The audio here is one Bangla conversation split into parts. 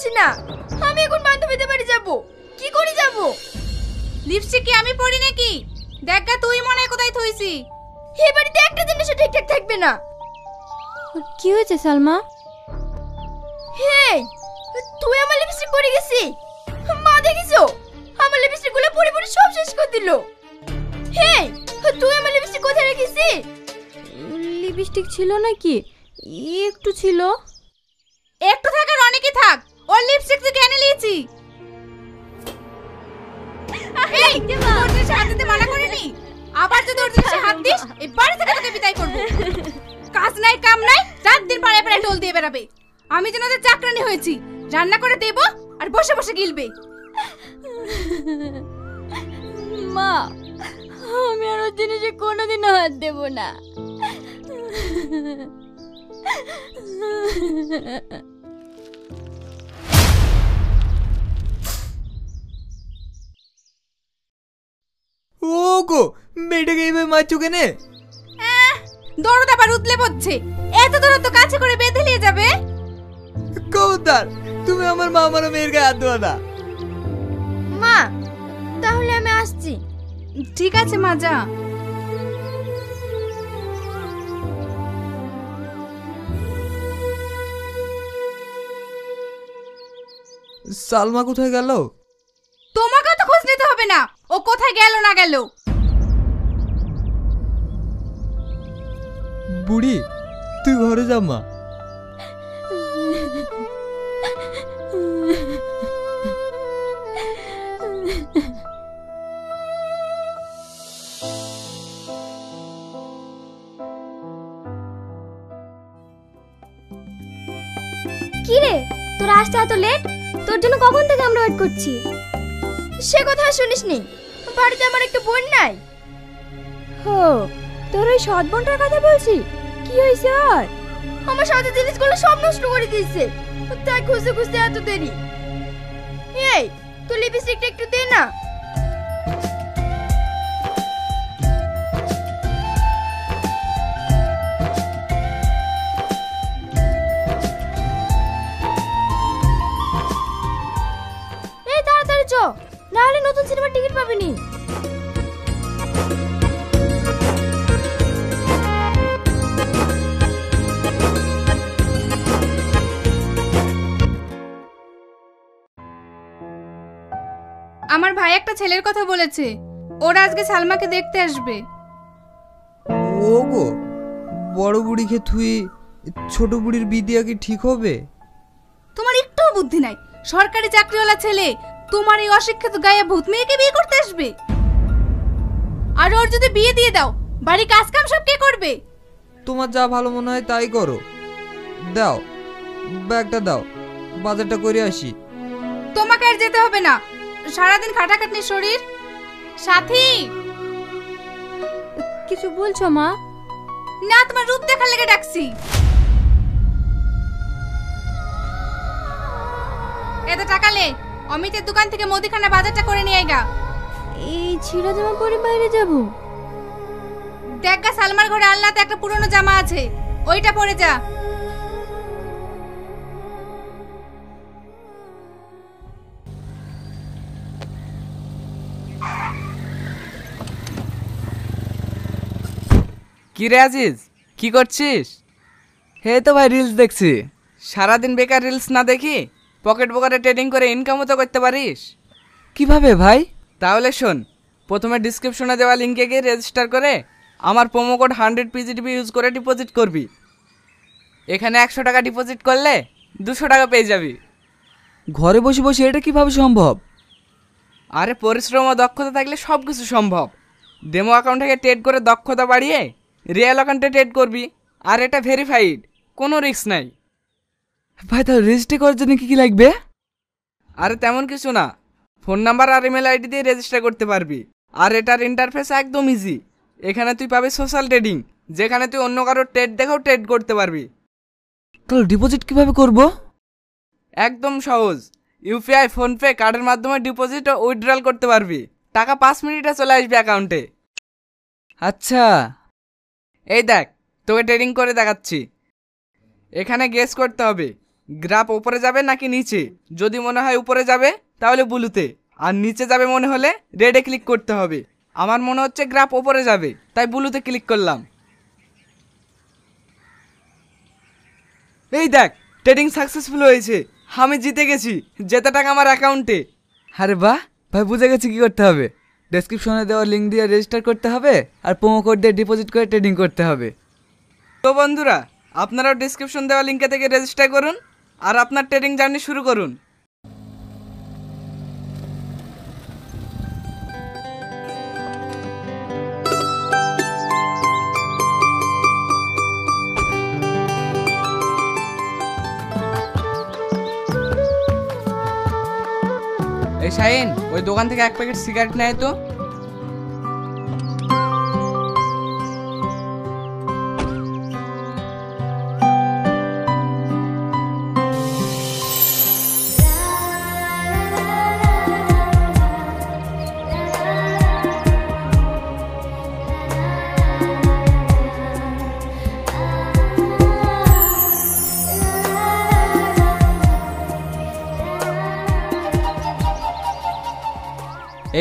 পারছি না। আমি এখন বান্ধবীদের বাড়ি যাব, কি করে যাব? লিপস্টিক কি আমি পরি নাকি? দেখা তুই মনে হয় কোথায় থইছি। এই বাড়িতে একটা জিনিসও ঠিকঠাক থাকবে না। কি হয়েছে সালমা? হেই, তুই আমার লিপস্টিক পরে গেছি। মা দেখিছো, আমার লিপস্টিক গুলো পরে পরে সব শেষ করে দিল। হেই, তুই আমার লিপস্টিক কোথায় রেখেছিস? লিপস্টিক ছিল নাকি? একটু ছিল। একটু থাকার অনেকই থাক, ওর লিপস্টিক তুই কেন নিয়েছি? এই তোর জিনিসে হাত দিতে মানা করিনি, আবার যদি ওর জিনিসে হাত দিস এই বাড়ি থেকে তোকে বিদায় করব। কাজ নাই কাম নাই, রাত দিন পাড়ায় পাড়ায় টোল দিয়ে বেড়াবে। আমি যেন ওদের চাকরানি হয়েছি, রান্না করে দেব আর বসে বসে গিলবে। মা, আমি আর ওর জিনিসে কোনোদিনও হাত দেব না। ওগো, মেয়েটাকে এইভাবে মারছো কেনে? দরদ আবার উতলে পড়ছে, এত দূর তো কাছে করে বেঁধে নিয়ে যাবে। কবুতর, তুমি আমার মা আমার মেয়ের গায়ে হাত দেওয়া না। মা, তাহলে আমি আসছি। ঠিক আছে মা, যা। সালমা কোথায় গেল? তোমাকে তো খোঁজ নিতে হবে না, ও কোথায় গেল না গেল। বুড়ি, তুই ঘরে যা মা। কি রে, তোর আসতে এত লেট? তোর জন্য কখন থেকে আমরা ওয়েট করছি। সে কথা শুনিসনি, বাড়িতে আমার একটা বোন নাই। হো, তোর ওই সৎ বোনটার কথা বলছি? কি হয়েছে আর? আমার সাথে জিনিসগুলো সব নষ্ট করে দিয়েছে, তাই খুঁজতে খুঁজতে এত দেরি। এই, তুই লিপস্টিকটা একটু দে না। এই তাড়াতাড়ি চ, না হলে নতুন সিনেমার টিকিট পাবিনি। আমার ভাই একটা ছেলের কথা বলেছে, ওরা আজকে সালমাকে দেখতে আসবে। ওগো, বড় বুড়িকে থুই ছোট বুড়ির বিয়ে কি ঠিক হবে? তোমার একটুও বুদ্ধি নাই, সরকারি চাকরিওয়ালা ছেলে তোমার এই অশিক্ষিত গায়ে ভূত মেয়েকে বিয়ে করতে আসবে? আর ওর যদি বিয়ে দিয়ে দাও, বাড়ি কাজ কাম সব কে করবে? তোমার যা ভালো মনে হয় তাই করো। দাও ব্যাগটা, দাও, বাজারটা করে আসি। তোমাকে আর যেতে হবে না, সারাদিন খাটাখাটনি শরীর। সাথী, কিছু বলছো মা? না, তোমার রূপ দেখার লেগে ডাকছি। এত টাকা লে, অমিতের দোকান থেকে মুদিখানা বাজারটা করে নিয়ে আইগা। এই ছিঁড়া জামা পরে বাইরে যাব? দেখা সালমার ঘরে আলনাতে একটা পুরনো জামা আছে, ওইটা পরে যা। কি রে আজিজ, কি করছিস? হে তো ভাই, রিলস দেখছি। সারাদিন বেকার রিলস না দেখি পকেট পকেটে ট্রেডিং করে ইনকামও তো করতে পারিস। কিভাবে ভাই? তাহলে শোন, প্রথমে ডিসক্রিপশনে দেওয়া লিঙ্কে গিয়ে রেজিস্টার করে আমার প্রোমো কোড 100 PGDB ইউজ করে ডিপোজিট করবি। এখানে 100 টাকা ডিপোজিট করলে 200 টাকা পেয়ে যাবি। ঘরে বসে বসে এটা কিভাবে সম্ভব? আরে পরিশ্রম ও দক্ষতা থাকলে সব কিছু সম্ভব। ডেমো অ্যাকাউন্ট থেকে ট্রেড করে দক্ষতা বাড়িয়ে রিয়েল অ্যাকাউন্টে ট্রেড করবি, আর এটা ভেরিফাইড, কোনো রিস্ক নাই। ভাই তাহলে রেজিস্টার করার জন্য কি কি লাগবে? আরে তেমন কিছু না, ফোন নাম্বার আর ইমেল আইডি দিয়ে রেজিস্টার করতে পারবি। আর এটার ইন্টারফেস একদম ইজি। এখানে তুই পাবি সোশ্যাল ট্রেডিং, যেখানে তুই অন্য কারোর ট্রেড দেখেও ট্রেড করতে পারবি। তাহলে ডিপোজিট কিভাবে করব? একদম সহজ, ইউপিআই, ফোনপে, কার্ডের মাধ্যমে ডিপোজিট ও উইথড্রল করতে পারবি। টাকা 5 মিনিটে চলে আসবে অ্যাকাউন্টে। আচ্ছা, এই দেখ, তোকে ট্রেডিং করে দেখাচ্ছি। এখানে গেস করতে হবে গ্রাফ উপরে যাবে নাকি নিচে? যদি মনে হয় উপরে যাবে তাহলে ব্লুতে, আর নিচে যাবে মনে হলে রেডে ক্লিক করতে হবে। আমার মনে হচ্ছে গ্রাফ উপরে যাবে, তাই ব্লুতে ক্লিক করলাম। এই দেখ, ট্রেডিং সাকসেসফুল হয়েছে, আমি জিতে গেছি, জেতা টাকা আমার অ্যাকাউন্টে। আরে বাহ ভাই, বুঝে গেছি কি করতে হবে। ডেসক্রিপশনে দেওয়া লিঙ্ক দিয়ে রেজিস্টার করতে হবে আর প্রোমো কোড দিয়ে ডিপোজিট করে ট্রেডিং করতে হবে। তো বন্ধুরা, আপনারাও ডেসক্রিপশন দেওয়া লিঙ্কে থেকে রেজিস্টার করুন আর আপনার ট্রেডিং জার্নি শুরু করুন। এই শাহিন, ওই দোকান থেকে 1 প্যাকেট সিগারেট নেয় তো।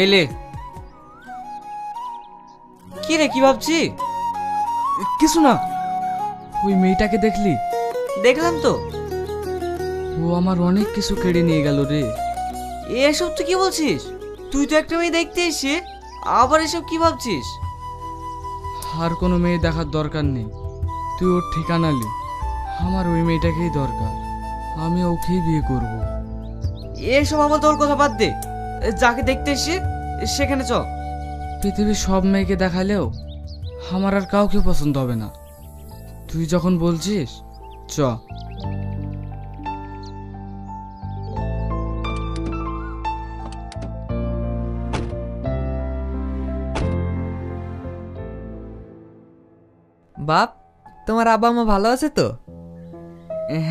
এই লে। কি রে, কি ভাবছি? কিছু না। ওই মেয়েটাকে দেখলি? দেখলাম তো। ও আমার অনেক কিছু কেড়ে নিয়ে গেল রে। এসব তুই কি বলছিস? তুই তো একটা মেয়ে দেখতে এসে আবার এসব কি ভাবছিস? আর কোনো মেয়ে দেখার দরকার নেই, তুই ওর ঠিকানা লি। আমার ওই মেয়েটাকেই দরকার, আমি ওকেই বিয়ে করব। এসব আমার তোর কথা বাদ দে, যাকে দেখতে এসে সেখানে চ। পৃথিবীর সব মেয়েকে দেখালেও আমার আর কাউকে পছন্দ হবে না, তুই যখন বলছিস চ। বাপ, তোমার আব্বা মা ভালো আছে তো?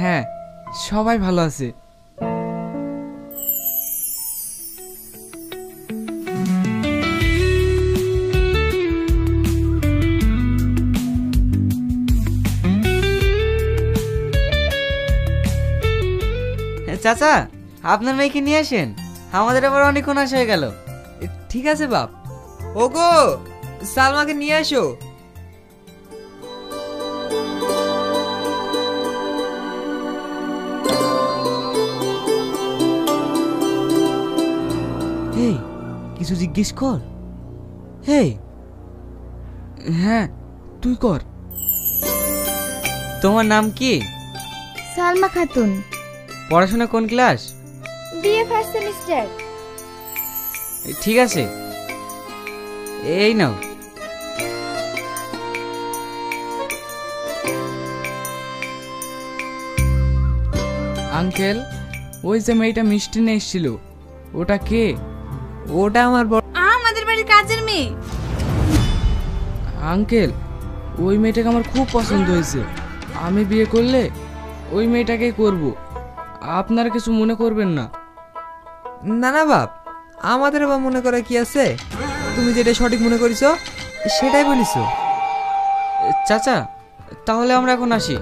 হ্যাঁ, সবাই ভালো আছে। চাচা, আপনার মেয়েকে নিয়ে আসেন, আমাদের আবার অনেকক্ষণ আসা হয়ে গেল। ঠিক আছে বাপ। ওগো, সালমাকে নিয়ে আসো। এই, কিছু জিজ্ঞেস কর। হেই। হ্যাঁ, তুই কর। তোমার নাম কি? সালমা খাতুন। পড়াশোনা কোন ক্লাস? BA first semester. ঠিক আছে, এই নাও। আঙ্কেল, ওই যে মেয়েটা মিষ্টি নিয়ে এসেছিল, ওটা কে? ওটা আমার বড়। আমাদের বাড়ির কাজের মেয়ে। আঙ্কেল, ওই মেয়েটাকে আমার খুব পছন্দ হয়েছে, আমি বিয়ে করলে ওই মেয়েটাকেই করব, আপনারা কিছু মনে করবেন না। না না বাপ, আমাদের আবার মনে করে কি আছে? তুমি যেটা সঠিক মনে করিছো সেটাই বলিছো। চাচা, তাহলে আমরা এখন আসি।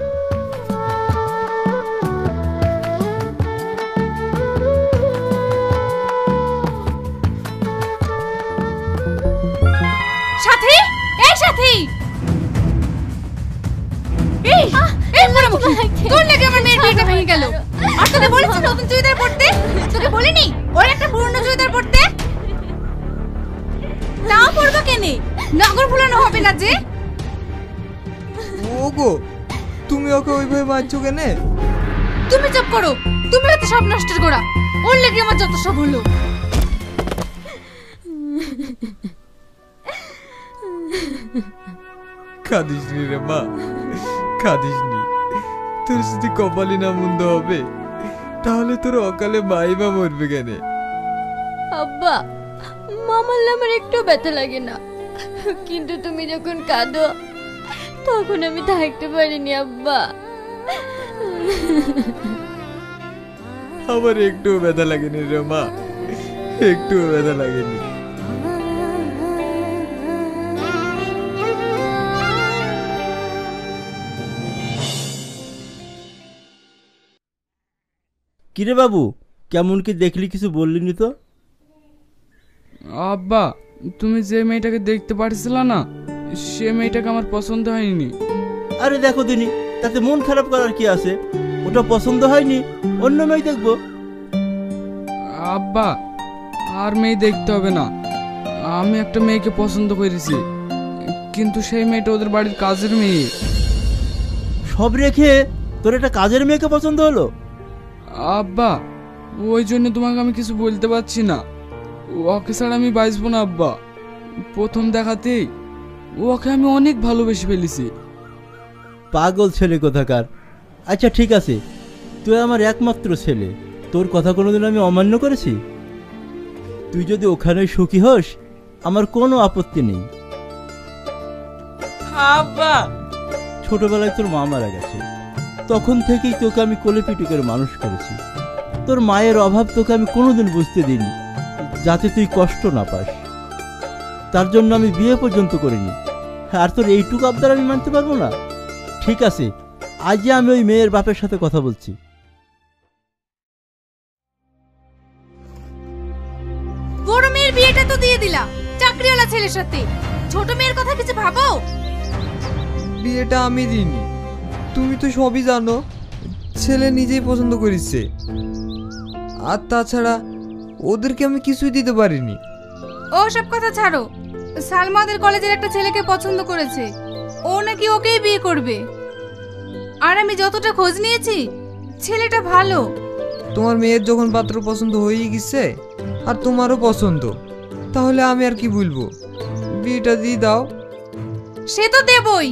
সাথী, এই সাথী, এই এই মুখি, তোর লাগে আমার মেয়ের বিয়েটা ভেঙে গেল। আর তোকে বলেছি নতুন চুড়িদার পরতে, তোকে বলিনি ওর একটা পুরনো চুড়িদার পরতে? তাও পরবো কেনে, নগর ভুলানো হবে না যে। ওগো, তুমি ওকে ওইভাবে মারছো কেনে? তুমি চুপ করো, তুমি হচ্ছে সব নষ্টের গোড়া। ওর লেগে আমার যত সব হলো। কাঁদিস নি রে মা, কাঁদিস নি। তোর যদি কপালি না মন্দ হবে তাহলে তোর অকালে মাই বা মরবে কেনে? আব্বা, মামার আমার একটু ব্যথা লাগে না, কিন্তু তুমি যখন কাঁদো তখন আমি থাকতে পারিনি আব্বা। আমার একটুও ব্যথা লাগেনি রে মা, একটুও ব্যথা লাগেনি। কিরে বাবু, কেমন কি দেখলি, কিছু বললিনি তো? আব্বা, তুমি যে মেয়েটাকে দেখতে পারছিলা না, সে মেয়েটাকে আমার পছন্দ হয়নি। আরে দেখো দিনি, তাতে মন খারাপ করার কি আছে? ওটা পছন্দ হয়নি, অন্য মেয়ে দেখবো। আব্বা, আর মেয়ে দেখতে হবে না, আমি একটা মেয়েকে পছন্দ করেছি, কিন্তু সেই মেয়েটা ওদের বাড়ির কাজের মেয়ে। সব রেখে তোর একটা কাজের মেয়েকে পছন্দ হলো? আব্বা, ওই জন্য তোমাকে আমি কিছু বলতে পারছি না। ওকে ছাড়া আমি বাঁচবো না আব্বা। প্রথম দেখাতেই ওকে আমি অনেক ভালোবেসে ফেলেছি। পাগল ছেলে কোথাকার। আচ্ছা ঠিক আছে, তুই আমার একমাত্র ছেলে, তোর কথা কোনোদিন আমি অমান্য করেছি? তুই যদি ওখানে সুখী হোস, আমার কোনো আপত্তি নেই। আব্বা, ছোটবেলায় তোর মা মারা গেছে, তখন থেকেই তোকে আমি কোলে পিটি করে মানুষ করেছি। তোর মায়ের অভাব তোকে আমি কোনোদিন বুঝতে দিইনি, যাতে তুই কষ্ট না পাস। তার জন্য আমি বিয়ে পর্যন্ত করিনি, আর তোর এইটুকু আবদার আমি মানতে পারবো না? ঠিক আছে, আজই আমি ওই মেয়ের বাপের সাথে কথা বলছি। বড় মেয়ের বিয়েটা তো দিয়ে দিলা চাকরিওয়ালা ছেলের সাথে, ছোট মেয়ের কথা কিছু ভাবো। বিয়েটা আমি দিইনি, তুমি তো সবই জানো। ছেলে নিজেই পছন্দ করেছে, আর তাছাড়া ওদেরকে আমি কিছুই দিতে পারিনি। ও সব কথা ছাড়ো, সালমা ওদের কলেজের একটা ছেলেকে পছন্দ করেছে, ও নাকি ওকেই বিয়ে করবে। আর আমি যতটা খোঁজ নিয়েছি, ছেলেটা ভালো। তোমার মেয়ের যখন পাত্র পছন্দ হয়ে গেছে আর তোমারও পছন্দ, তাহলে আমি আর কি বলবো, বিয়েটা দিয়ে দাও। সে তো দেবই।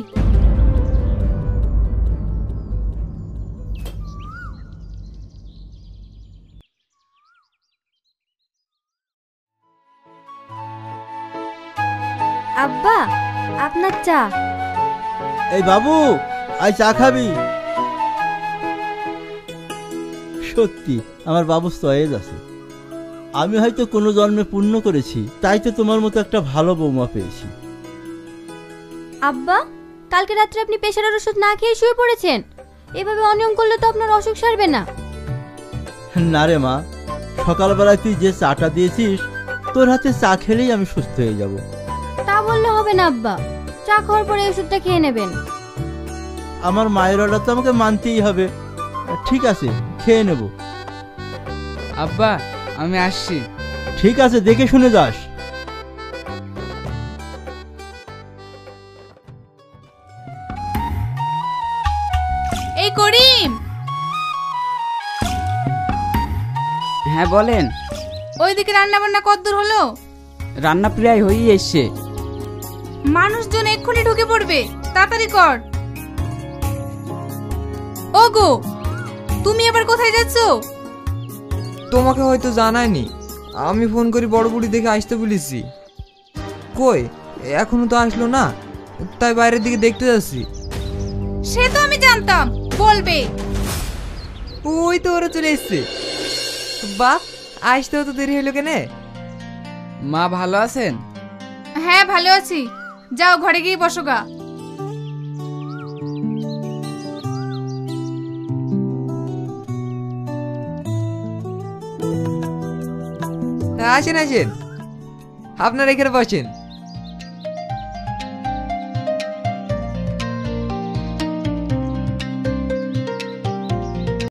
আব্বা, আপনার চা। এই বাবু, আজ চা খাবি? সত্যি আমার বাবু সয়েজ আছে। আমি হয়তো কোনো জন্মে পুণ্য করেছি, তাই তো তোমার মতো একটা ভালো বৌমা পেয়েছি। আব্বা, কালকে রাত্রে আপনি প্রেশারের ওষুধ না খেয়ে শুয়ে পড়েছেন। এভাবে অনিয়ম করলে তো আপনার অসুখ সারবে না। না রে মা, সকালবেলায় তুই যে চাটা দিয়েছিস, তোর হাতে চা খেলেই আমি সুস্থ হয়ে যাব। তা বললে হবে না আব্বা, চা খাওয়ার পরে ওষুধটা খেয়ে নেবেন। আমার মায়ের অর্ডার তো আমাকে মানতেই হবে। ঠিক আছে, খেয়ে নেব। আব্বা, আমি আসছি। ঠিক আছে, দেখে শুনে যাস। এই করিম, হ্যাঁ বলেন। ওইদিকে রান্না বান্না কতদূর হলো? রান্না প্রায় হয়েই এসছে। মানুষজন এক্ষুনি ঢুকে পড়বে, তাড়াতাড়ি কর। ওগো, তুমি এবার কোথায় যাচ্ছ? তোমাকে হয়তো জানায়নি, আমি ফোন করি বড় বুড়ি দেখে আসতে বলেছি। কই এখনো তো আসলো না, তাই বাইরের দিকে দেখতে যাচ্ছি। সে তো আমি জানতাম বলবে। ওই তো ওরা চলে এসছে। বাপ, আসতেও তো দেরি হলো কেনে? মা ভালো আছেন? হ্যাঁ ভালো আছি, যাও ঘরে গিয়ে বসো গা। আসেন আসেন, আপনারা এখানে বসেন।